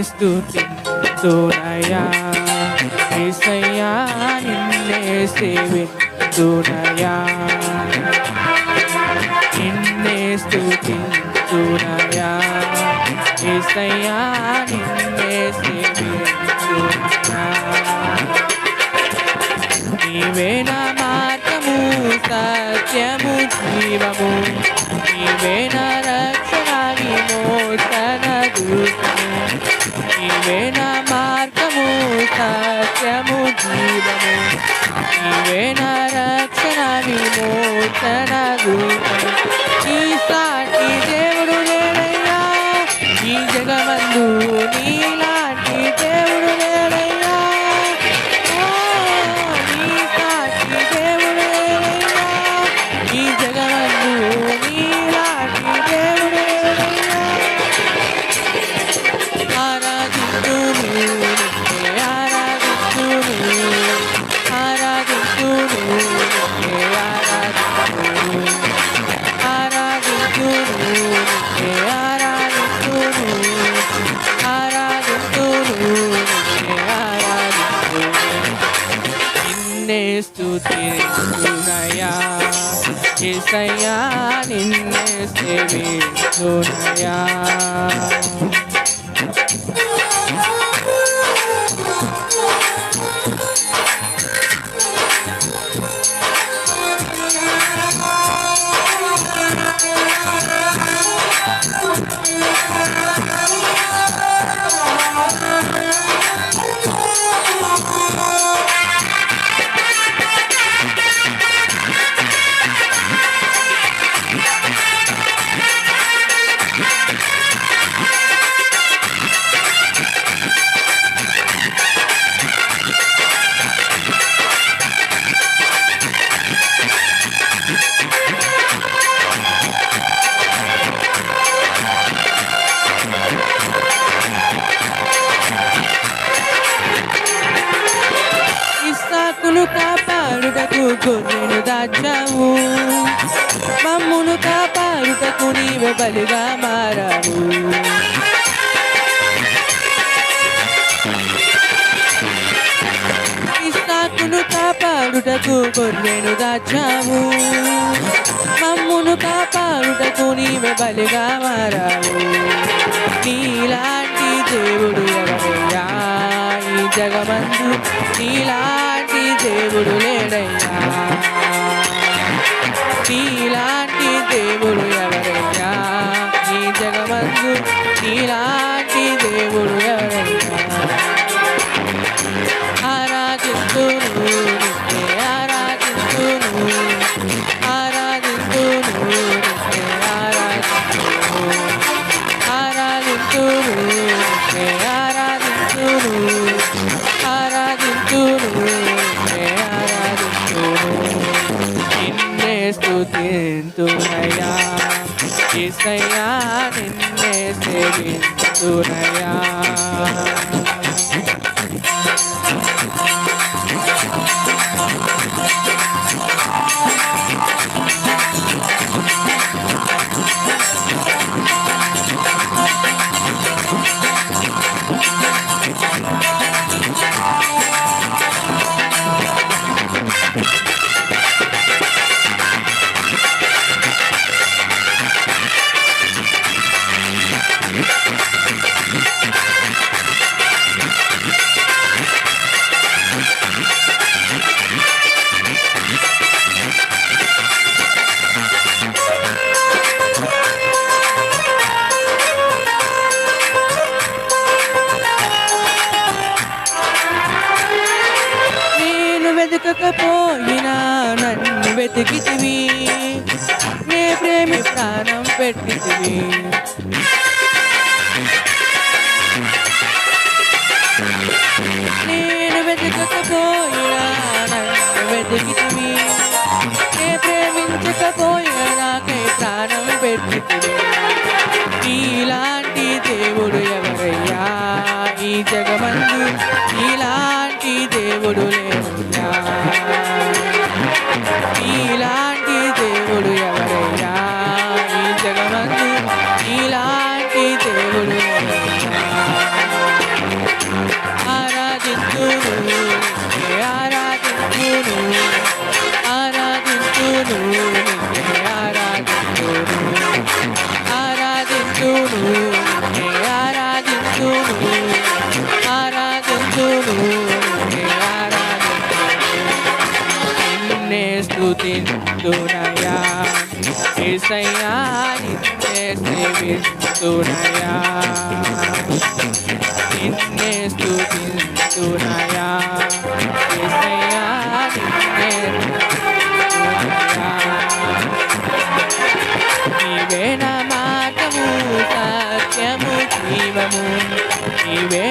స్తుతింతునయా యేసయ్యా నిన్నే సేవింతునయా నిన్నే స్తుతింతునయా యేసయ్యా నిన్నే సేవింతునయా నీవే నా మార్గము సత్యము జీవము నీవే నా రక్షణ విమోచన దుర్గము నీవే నా మార్గము సత్యము జీవము నీవే నా రక్షణ విమోచన దుర్గము నీ సాటి దేవుడు లేడయ్యా ఈ జగమందు నీలాంటి దేవుడు లేడయ్యా నీ సాటి దేవుడు లేడయ్యా ఈ జగమందు నీలాంటి దేవుడు లేడయ్యా ఆరాధించును నిన్నే ఆరాధించును ఆరాధించును నిన్నే ఆరాధించును నిన్నే ఆరాధించును ఆరాధించును నిన్నే ఆరాధించును నిన్నే స్తుతింతునయా యేసయ్యా నిన్నే సేవింతునయా ఇస్సాకును కాపాడుటకు గొర్రెను దాచావు మమ్మును కాపాడుటకు నీవే బలిగా మారావు ఇస్సాకును కాపాడుటకు గొర్రెను దాచావు మమ్మును కాపాడుటకు నీవే బలిగా మారావు నీలాంటి దేవుడు ఎవరయ్యా ఈ జగమందు నీలాంటి దేవుడు లేడయ్యా నీలాంటి దేవుడు ఎవరయ్యా ఈ జగమందు నీలాంటి దేవుడు ఎవరయ్యా ఆరాధిస్తును నిన్నే ఆరాధిస్తును ఆరాధిస్తును నిన్నే ఆరాధిస్తును ఆరాధిస్తును నిన్నే ఆరాధిస్తును ఆరాధించును నిన్నే ఆరాధించును నిన్నే స్తుతింతునయా యేసయ్యా నిన్నే సేవింతునయా వెతకకపోయినా నన్ను వెతికితివి నే ప్రేమి ప్రాణం పెట్టితివి నేను వెతకకపోయినా నన్ను వెతికితివి నే ప్రేమించకపోయినా నాకై ప్రాణం పెట్టితివి నీలాంటి దేవుడు ఎవరయ్యా ఈ జగమందు నీలాంటి దేవుడు లేవయ్యా నీలాంటి దేవుడు ఎవరయ్యా ఈ జగమందు నీలాంటి దేవుడు లేవయ్యా స్తుతింతునయా యేసయ్యా నిన్నే సేవింతునయా నిన్నే స్తుతింతునయా యేసయ్యా నిన్నే స్తుతింతునయా నీవే నా మార్గము సత్యము జీవము నీవే